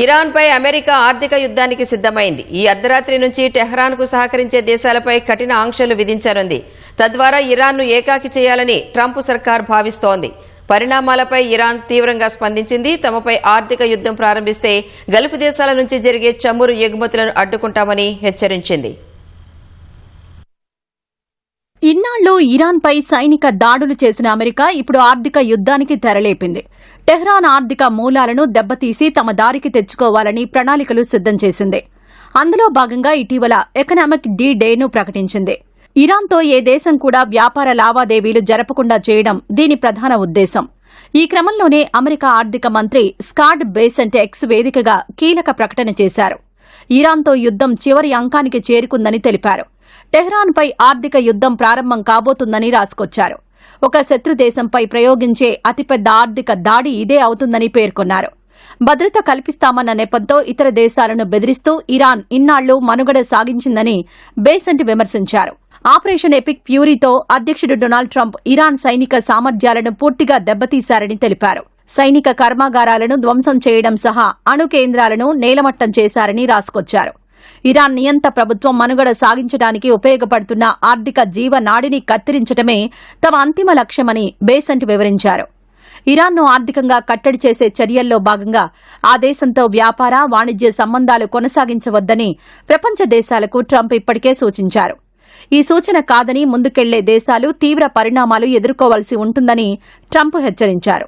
ఇరాన్పై America ఆర్థిక యుద్ధానికి సిద్ధమైంది. ఈ అర్ధరాత్రి నుంచి టెహ్రాన్కు సహకరించే దేశాలపై కఠిన ఆంక్షలు విధించనుంది. తద్వారా ఇరాన్ను ఏకాకి చేయాలని ట్రంప్ సర్కార్ భావిస్తోంది. పరిణామాలపై ఇరాన్ తీవ్రంగా స్పందించింది. తమపై ఆర్థిక యుద్ధం ప్రారంభిస్తే గల్ఫ్ దేశాల నుంచి జరిగే చమురు ఎగుమతులను అడ్డుకుంటామని హెచ్చరించింది. ఇన్నాళ్లు ఇరాన్పై సైనిక దాడులు చేసిన అమెరికా ఇప్పుడు ఆర్థిక యుద్ధానికి తెరలేపింది. టెహ్రాన్ ఆర్థిక మూలాలను దెబ్బతీసి తమ దారికి తెచ్చుకోవాలని ప్రణాళికలు సిద్దం చేసింది. అందులో భాగంగా ఇటీవల ఎకనామిక్ డేను ప్రకటించింది. ఇరాన్తో ఏ దేశం కూడా వ్యాపార లావాదేవీలు జరపకుండా చేయడం దీని ప్రధాన ఉద్దేశం. ఈ క్రమంలోనే అమెరికా ఆర్థిక మంత్రి స్కాట్ బేసెంట్ ఎక్స్ వేదికగా కీలక ప్రకటన చేశారు. ఇరాన్తో యుద్దం చివరి అంకానికి చేరుకుందని తెలిపారు. టెహ్రాన్పై ఆర్థిక యుద్దం ప్రారంభం కాబోతుందని రాసుకొచ్చారు. ఒక శత్రు దేశంపై ప్రయోగించే అతిపెద్ద ఆర్థిక దాడి ఇదే అవుతుందని పేర్కొన్నారు. భద్రత కల్పిస్తామన్న నెపంతో ఇతర దేశాలను బెదిరిస్తూ ఇరాన్ ఇన్నాళ్లు మనుగడ సాగించిందని బేసెంట్ విమర్శించారు. ఆపరేషన్ ఎపిక్ ఫ్యూరీతో అధ్యక్షుడు డొనాల్డ్ ట్రంప్ ఇరాన్ సైనిక సామర్థ్యాలను పూర్తిగా దెబ్బతీశారని తెలిపారు. సైనిక కర్మాగారాలను ధ్వంసం చేయడం సహా అణు కేంద్రాలను నేలమట్టం చేశారని రాసుకొచ్చారు. ఇరాన్ నియంత ప్రభుత్వం మనుగడ సాగించడానికి ఉపయోగపడుతున్న ఆర్థిక జీవనాడిని కత్తిరించడమే తమ అంతిమ లక్ష్యమని బేసెంట్ వివరించారు. ఇరాన్ను ఆర్థికంగా కట్టడి చేసే చర్యల్లో భాగంగా ఆ దేశంతో వ్యాపార, వాణిజ్య సంబంధాలు కొనసాగించవద్దని ప్రపంచ దేశాలకు ట్రంప్ ఇప్పటికే సూచించారు. ఈ సూచన కాదని ముందుకెళ్లే దేశాలు తీవ్ర పరిణామాలు ఎదుర్కోవాల్సి ఉంటుందని ట్రంప్ హెచ్చరించారు.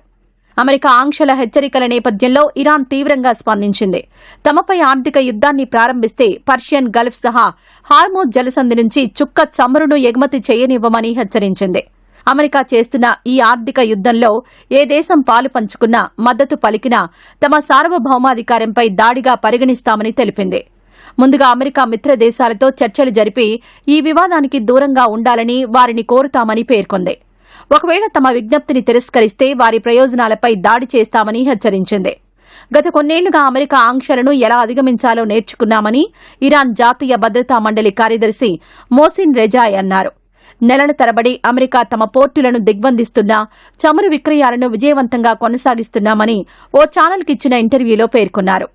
అమెరికా ఆంక్షల హెచ్చరికల నేపథ్యంలో ఇరాన్ తీవ్రంగా స్పందించింది. తమపై ఆర్థిక యుద్ధాన్ని ప్రారంభిస్తే పర్షియన్ గల్ఫ్ సహా హార్మోజ్ జలసంధి నుంచి చుక్క చమురును ఎగుమతి చేయనివ్వమని హెచ్చరించింది. అమెరికా చేస్తున్న ఈ ఆర్థిక యుద్దంలో ఏ దేశం పాలు పంచుకున్నా, మద్దతు పలికినా తమ సార్వభౌమాధికారంపై దాడిగా పరిగణిస్తామని తెలిపింది. ముందుగా అమెరికా మిత్ర దేశాలతో చర్చలు జరిపి ఈ వివాదానికి దూరంగా ఉండాలని వారిని కోరుతామని పేర్కొంది. ఒకవేళ తమ విజ్ఞప్తిని తిరస్కరిస్తే వారి ప్రయోజనాలపై దాడి చేస్తామని హెచ్చరించింది. గత కొన్నేళ్లుగా అమెరికా ఆంక్షలను ఎలా అధిగమించాలో నేర్చుకున్నామని ఇరాన్ జాతీయ భద్రతా మండలి కార్యదర్శి మోసిన్ రెజాయ్ అన్నారు. నెలల తరబడి అమెరికా తమ పోర్టులను దిగ్బంధిస్తున్నా, చమురు విక్రయాలను విజయవంతంగా కొనసాగిస్తున్నామని ఓ ఛానల్కిచ్చిన ఇంటర్వ్యూలో పేర్కొన్నారు.